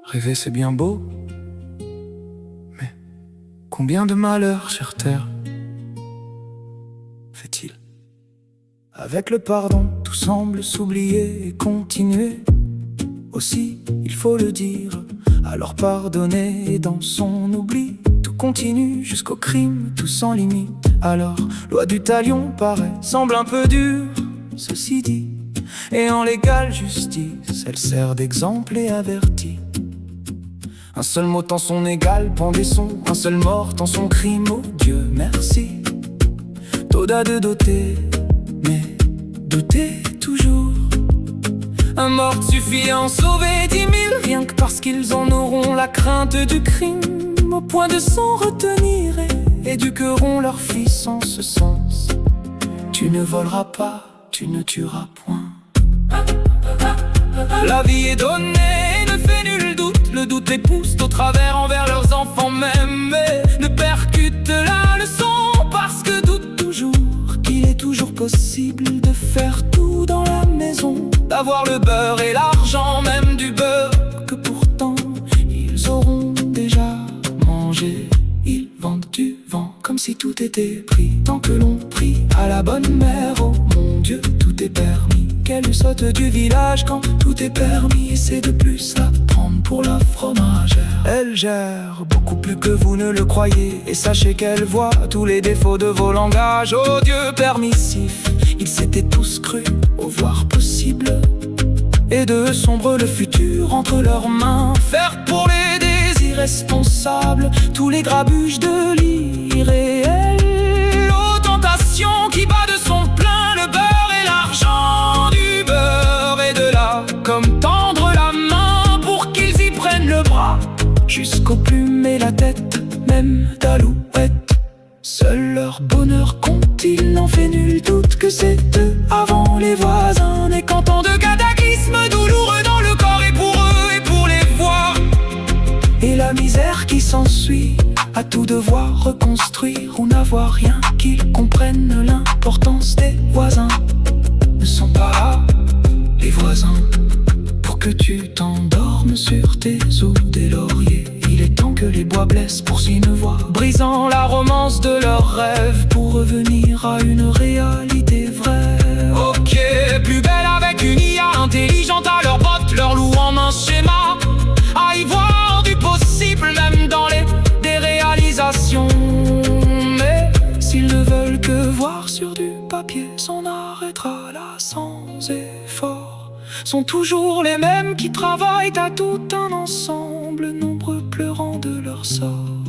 Rêver c'est bien beau, mais combien de malheurs, chère terre, fait-il? Avec le pardon, tout semble s'oublier et continuer. Aussi, il faut le dire, alors pardonner et dans son oubli. Tout continue jusqu'au crime, tout sans limite. Alors, loi du talion paraît, semble un peu dure, ceci dit. Et en légale justice, elle sert d'exemple et avertit. Un seul mot en son égal, pendaison, un seul mort en son crime, oh Dieu merci. Toda de doter, mais douter toujours. Un mort suffit à en sauver 10 000, rien que parce qu'ils en auront la crainte du crime, au point de s'en retenir et éduqueront leurs fils en ce sens. Tu ne voleras pas, tu ne tueras point. La vie est donnée, ne fait nul doute. Le doute les pousse au travers envers leurs enfants même, mais ne percute la leçon parce que doute toujours qu'il est toujours possible de faire tout dans la maison, d'avoir le beurre et l'argent, même du beurre que pourtant ils auront déjà mangé. Ils vendent du vent comme si tout était pris, tant que l'on prie à la bonne mère. Oh mon Dieu, tout est permis. Qu'elle saute du village quand tout est permis, et c'est de plus la prendre pour la fromagère. Elle gère beaucoup plus que vous ne le croyez, et sachez qu'elle voit tous les défauts de vos langages. Oh Dieu permissif, ils s'étaient tous crus au voir possible, et de sombre le futur entre leurs mains. Faire pour les désirs responsables tous les grabuges de l'irréel, aux tentations qui bat de son plein le beurre et l'argent du beurre et de là, comme tendre la main pour qu'ils y prennent le bras, jusqu'aux plumes et la tête même d'alouette. Seul leur bonheur compte, il n'en fait nul doute que c'est eux avant les voisins. Et quand tant de cataclysmes douloureux dans le corps, et pour eux et pour les voir, et la misère qui s'ensuit, à tout devoir reconstruire ou n'avoir rien, qu'ils comprennent l'importance des voisins. Ne sont pas là, les voisins, pour que tu t'endormes sur tes os des lauriers. Il est temps que les bois blessent poursuivent une voix, brisant la romance de leurs rêves pour revenir à une réalité vraie. Ok, plus belle avec une IA intelligente à leurs bottes, leur louant un schéma, à y voir du possible même dans les déréalisations. Mais s'ils ne veulent que voir sur du papier, s'en arrêtera là sans effort. Sont toujours les mêmes qui travaillent à tout un ensemble, nombreux pleurant de leur sort,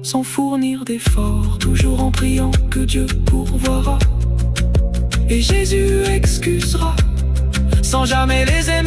sans fournir d'efforts, toujours en priant que Dieu pourvoira et Jésus excusera, sans jamais les aimer.